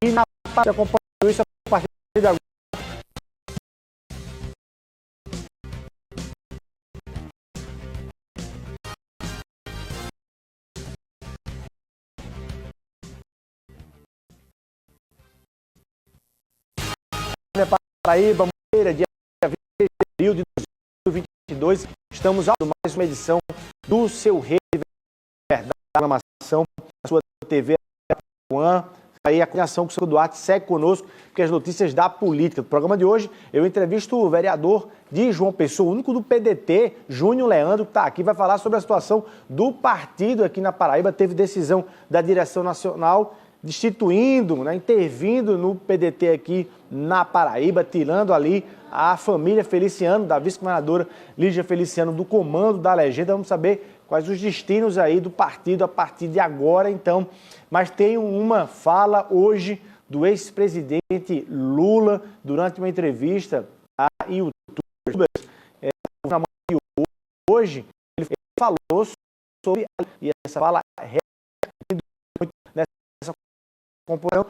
E na parte acompanhando isso a partir de agora. Paraíba, dia 20 de abril de 2022, estamos a mais uma edição do seu Rede Verdade, programação da sua TV One. Aí a coordenação com o senhor Duarte segue conosco, porque as notícias da política. No programa de hoje, eu entrevisto o vereador de João Pessoa, o único do PDT, Júnior Leandro, que está aqui, vai falar sobre a situação do partido aqui na Paraíba. Teve decisão da direção nacional destituindo, intervindo no PDT aqui na Paraíba, tirando ali a família Feliciano, da vice-governadora Lígia Feliciano, do comando da legenda. Vamos saber quais os destinos aí do partido a partir de agora, então. Mas tem uma fala hoje do ex-presidente Lula durante uma entrevista a YouTubers. Hoje ele falou sobre e essa fala muito nessa composição.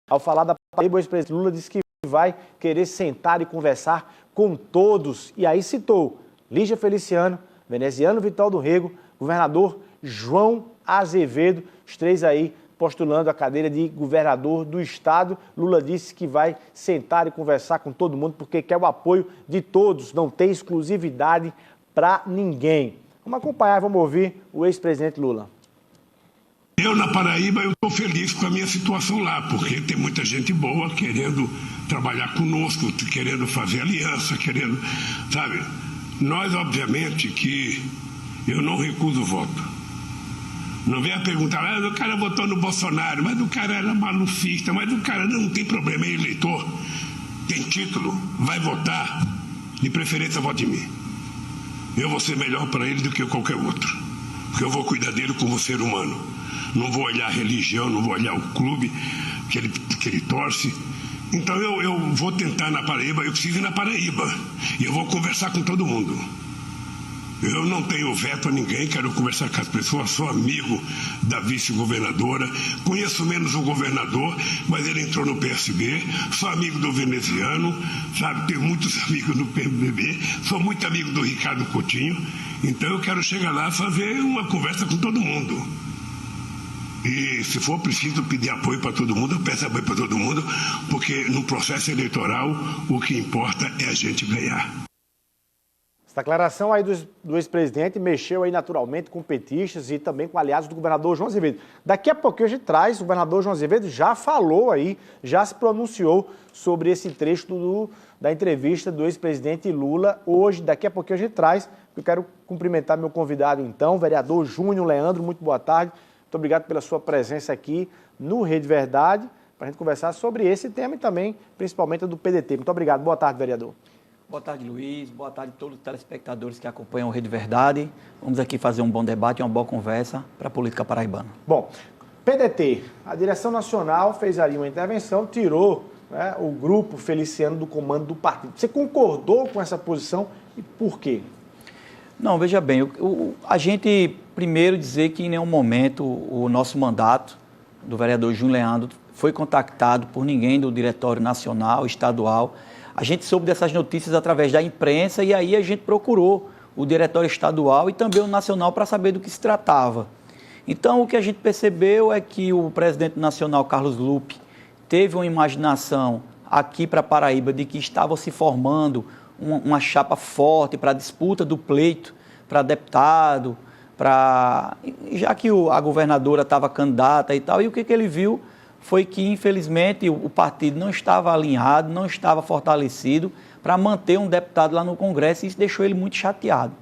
Ao falar da Paraíba, o ex-presidente Lula disse que vai querer sentar e conversar com todos. E aí citou Lígia Feliciano, veneziano Vital do Rego, governador João Azevedo, os três aí postulando a cadeira de governador do estado. Lula disse que vai sentar e conversar com todo mundo porque quer o apoio de todos, não tem exclusividade para ninguém. Vamos acompanhar, vamos ouvir o ex-presidente Lula. Eu, na Paraíba, eu estou feliz com a minha situação lá, porque tem muita gente boa querendo trabalhar conosco, querendo fazer aliança, querendo, sabe? Nós, obviamente, que eu não recuso o voto. Não venha perguntar, o cara votou no Bolsonaro, mas o cara era malufista, mas o cara não tem problema, é eleitor, tem título, vai votar, de preferência vote em mim. Eu vou ser melhor para ele do que qualquer outro, porque eu vou cuidar dele como ser humano. Não vou olhar a religião, não vou olhar o clube que ele torce. Então eu vou tentar na Paraíba, eu preciso ir na Paraíba. E eu vou conversar com todo mundo. Eu não tenho veto a ninguém, quero conversar com as pessoas, sou amigo da vice-governadora, conheço menos o governador, mas ele entrou no PSB, sou amigo do veneziano, sabe, tenho muitos amigos no PMDB, sou muito amigo do Ricardo Coutinho, então eu quero chegar lá e fazer uma conversa com todo mundo. E se for preciso pedir apoio para todo mundo, eu peço apoio para todo mundo, porque no processo eleitoral o que importa é a gente ganhar. Essa declaração aí do ex-presidente mexeu aí naturalmente com petistas e também com aliados do governador João Azevedo. Daqui a pouquinho a gente traz, o governador João Azevedo já falou aí, já se pronunciou sobre esse trecho da entrevista do ex-presidente Lula. Hoje, daqui a pouquinho a gente traz. Eu quero cumprimentar meu convidado então, o vereador Júnior Leandro, muito boa tarde. Muito obrigado pela sua presença aqui no Rede Verdade, para a gente conversar sobre esse tema e também, principalmente, do PDT. Muito obrigado. Boa tarde, vereador. Boa tarde, Luiz. Boa tarde a todos os telespectadores que acompanham o Rede Verdade. Vamos aqui fazer um bom debate e uma boa conversa para a política paraibana. Bom, PDT, a direção nacional fez ali uma intervenção, tirou o grupo Feliciano do comando do partido. Você concordou com essa posição e por quê? Não, veja bem, a gente primeiro dizer que em nenhum momento o nosso mandato do vereador Júnior Leandro foi contactado por ninguém do Diretório Nacional, Estadual. A gente soube dessas notícias através da imprensa e aí a gente procurou o Diretório Estadual e também o Nacional para saber do que se tratava. Então, o que a gente percebeu é que o presidente nacional, Carlos Lupe, teve uma imaginação aqui para Paraíba de que estava se formando uma chapa forte para a disputa do pleito, para deputado, já que a governadora estava candidata e tal, e o que ele viu foi que, infelizmente, o partido não estava alinhado, não estava fortalecido para manter um deputado lá no Congresso, e isso deixou ele muito chateado.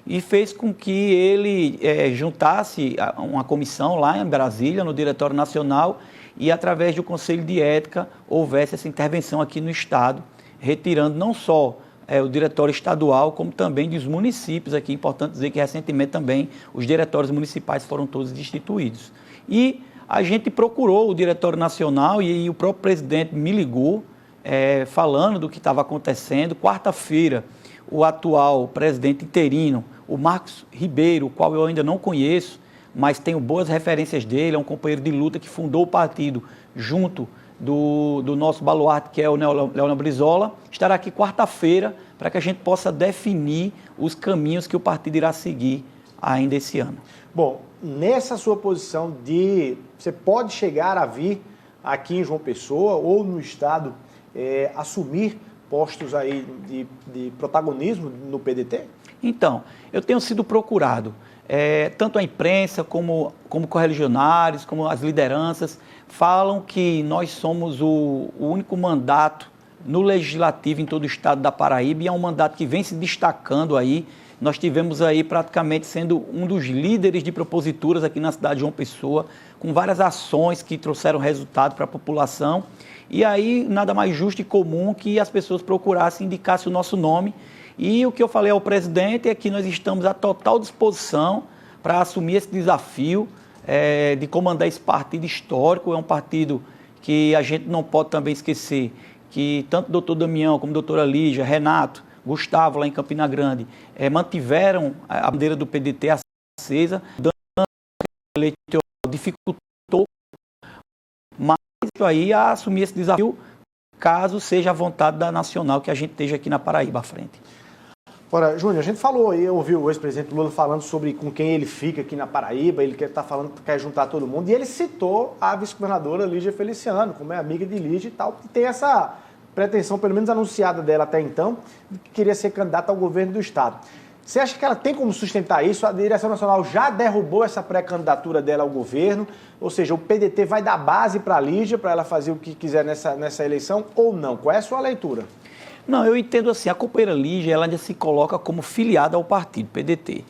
E fez com que ele juntasse uma comissão lá em Brasília, no Diretório Nacional, e através do Conselho de Ética houvesse essa intervenção aqui no Estado, retirando não só o diretório estadual, como também dos municípios aqui. É importante dizer que recentemente também os diretórios municipais foram todos destituídos. E a gente procurou o Diretório Nacional e o próprio presidente me ligou falando do que estava acontecendo. Quarta-feira, o atual presidente interino, o Marcos Ribeiro, o qual eu ainda não conheço, mas tenho boas referências dele, é um companheiro de luta que fundou o partido junto do nosso baluarte, que é o Leonel Brizola, estará aqui quarta-feira para que a gente possa definir os caminhos que o partido irá seguir ainda esse ano. Bom, nessa sua posição você pode chegar a vir aqui em João Pessoa ou no estado assumir postos aí de protagonismo no PDT? Então, eu tenho sido procurado, tanto a imprensa como correligionários, como as lideranças, falam que nós somos o único mandato no Legislativo em todo o estado da Paraíba e é um mandato que vem se destacando aí. Nós tivemos aí praticamente sendo um dos líderes de proposituras aqui na cidade de João Pessoa, com várias ações que trouxeram resultado para a população. E aí, nada mais justo e comum que as pessoas procurassem, indicassem o nosso nome. E o que eu falei ao presidente é que nós estamos à total disposição para assumir esse desafio de comandar esse partido histórico. É um partido que a gente não pode também esquecer que tanto o doutor Damião como a doutora Lígia, Renato, Gustavo, lá em Campina Grande, mantiveram a bandeira do PDT acesa, dando eleitoral, dificultou mais isso aí a assumir esse desafio, caso seja a vontade da Nacional que a gente esteja aqui na Paraíba à frente. Ora, Júnior, a gente falou aí, ouviu o ex-presidente Lula falando sobre com quem ele fica aqui na Paraíba, ele quer juntar todo mundo, e ele citou a vice-governadora Lígia Feliciano, como é amiga de Lígia e tal, que tem essa pretensão, pelo menos anunciada dela até então, de que queria ser candidata ao governo do estado. Você acha que ela tem como sustentar isso? A direção nacional já derrubou essa pré-candidatura dela ao governo, ou seja, o PDT vai dar base para a Lígia, para ela fazer o que quiser nessa eleição, ou não? Qual é a sua leitura? Não, eu entendo assim, a companheira Lígia, ela ainda se coloca como filiada ao partido, PDT.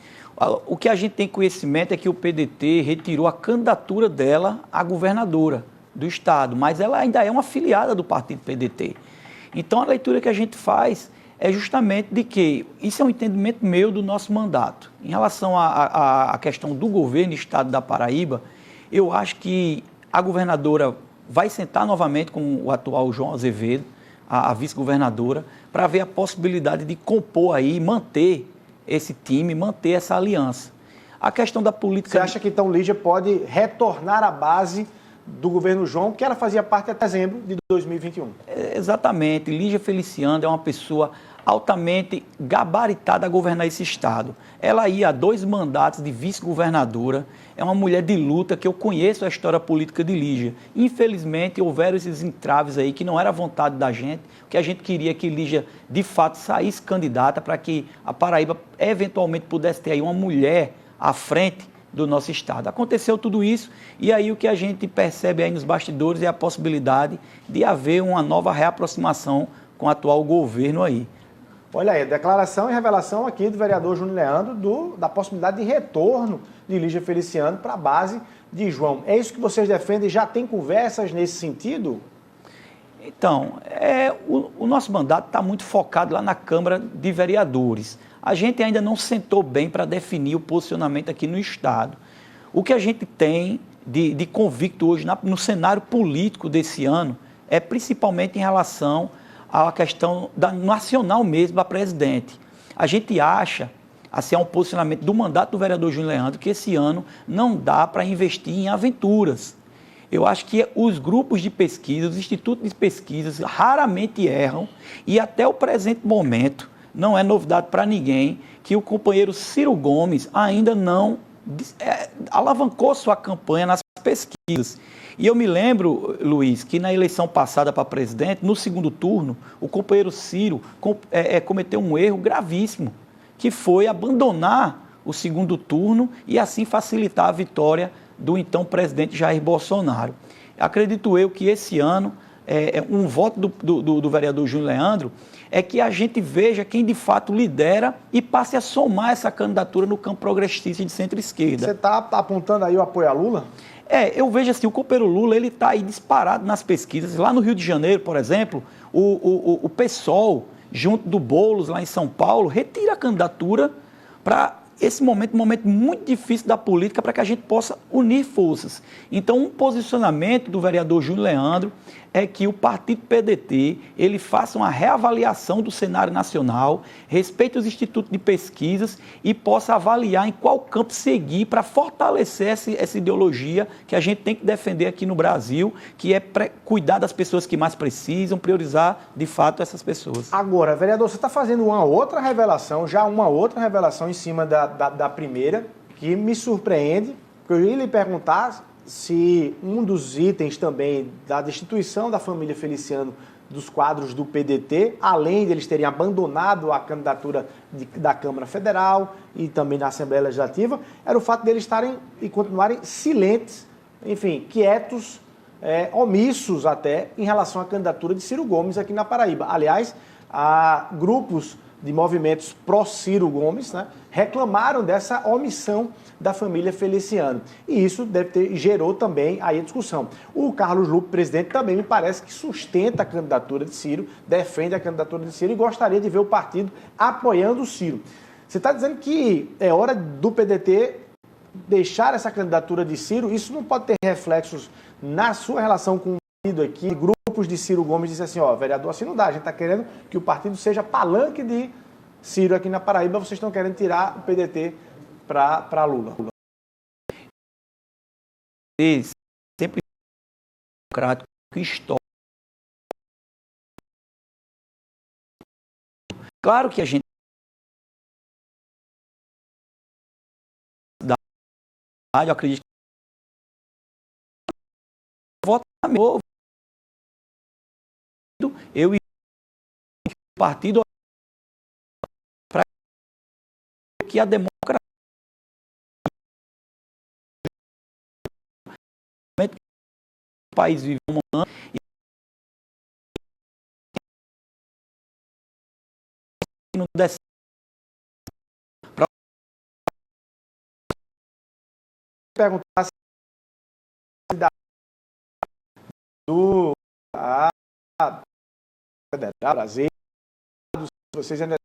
O que a gente tem conhecimento é que o PDT retirou a candidatura dela à governadora do estado, mas ela ainda é uma filiada do partido PDT. Então, a leitura que a gente faz é justamente de que isso é um entendimento meu do nosso mandato. Em relação à questão do governo do estado da Paraíba, eu acho que a governadora vai sentar novamente com o atual João Azevedo, a vice-governadora, para ver a possibilidade de compor aí, manter esse time, manter essa aliança. A questão da política... Você acha que então Lígia pode retornar à base do governo João, que ela fazia parte até dezembro de 2021? Exatamente. Lígia Feliciano é uma pessoa altamente gabaritada a governar esse estado. Ela ia a 2 mandatos de vice-governadora, é uma mulher de luta que eu conheço a história política de Lígia. Infelizmente, houveram esses entraves aí que não era a vontade da gente, o que a gente queria que Lígia, de fato, saísse candidata para que a Paraíba eventualmente pudesse ter aí uma mulher à frente do nosso estado. Aconteceu tudo isso e aí o que a gente percebe aí nos bastidores é a possibilidade de haver uma nova reaproximação com o atual governo aí. Olha aí, declaração e revelação aqui do vereador Júnior Leandro da possibilidade de retorno de Lígia Feliciano para a base de João. É isso que vocês defendem? Já tem conversas nesse sentido? Então, o nosso mandato está muito focado lá na Câmara de Vereadores. A gente ainda não sentou bem para definir o posicionamento aqui no estado. O que a gente tem de convicto hoje no cenário político desse ano é principalmente em relação à questão nacional mesmo da presidente. A gente acha, assim, é um posicionamento do mandato do vereador Júnior Leandro, que esse ano não dá para investir em aventuras. Eu acho que os grupos de pesquisa, os institutos de pesquisas raramente erram e até o presente momento não é novidade para ninguém que o companheiro Ciro Gomes ainda não alavancou sua campanha nas pesquisas. E eu me lembro, Luiz, que na eleição passada para presidente, no segundo turno, o companheiro Ciro cometeu um erro gravíssimo, que foi abandonar o segundo turno e assim facilitar a vitória do então presidente Jair Bolsonaro. Acredito eu que esse ano, um voto do vereador Júnior Leandro é que a gente veja quem de fato lidera e passe a somar essa candidatura no campo progressista de centro-esquerda. Você está apontando aí o apoio a Lula? Eu vejo assim, o companheiro Lula, ele está aí disparado nas pesquisas. Lá no Rio de Janeiro, por exemplo, o PSOL, junto do Boulos, lá em São Paulo, retira a candidatura para esse momento um momento muito difícil da política para que a gente possa unir forças. Então, um posicionamento do vereador Júnior Leandro é que o partido PDT ele faça uma reavaliação do cenário nacional, respeite os institutos de pesquisas e possa avaliar em qual campo seguir para fortalecer essa ideologia que a gente tem que defender aqui no Brasil, que é cuidar das pessoas que mais precisam, priorizar de fato essas pessoas. Agora, vereador, você está fazendo uma outra revelação em cima da primeira, que me surpreende, porque eu ia lhe perguntar se um dos itens também da destituição da família Feliciano dos quadros do PDT, além de eles terem abandonado a candidatura da Câmara Federal e também da Assembleia Legislativa, era o fato deles estarem e continuarem silentes, enfim, quietos, omissos até, em relação à candidatura de Ciro Gomes aqui na Paraíba. Aliás, há grupos de movimentos pró-Ciro Gomes, né, reclamaram dessa omissão da família Feliciano. E isso gerou também aí a discussão. O Carlos Lupe, presidente, também me parece que sustenta a candidatura de Ciro, defende a candidatura de Ciro e gostaria de ver o partido apoiando o Ciro. Você está dizendo que é hora do PDT deixar essa candidatura de Ciro? Isso não pode ter reflexos na sua relação com o partido aqui? Grupos de Ciro Gomes dizem assim, vereador, assim não dá, a gente está querendo que o partido seja palanque de Ciro aqui na Paraíba, vocês estão querendo tirar o PDT para Lula. Sempre democrático e histórico. Claro que a gente eu acredito que voto novo. Eu e o partido para que a democracia o país vive um ano e não der para perguntar se do Federal Brasil, se vocês ainda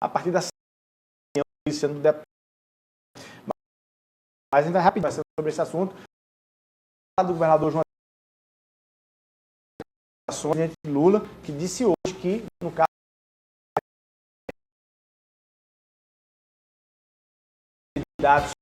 a partir da sendo mas ainda rapidinho sobre esse assunto do governador João presidente Lula, que disse hoje que no caso candidatos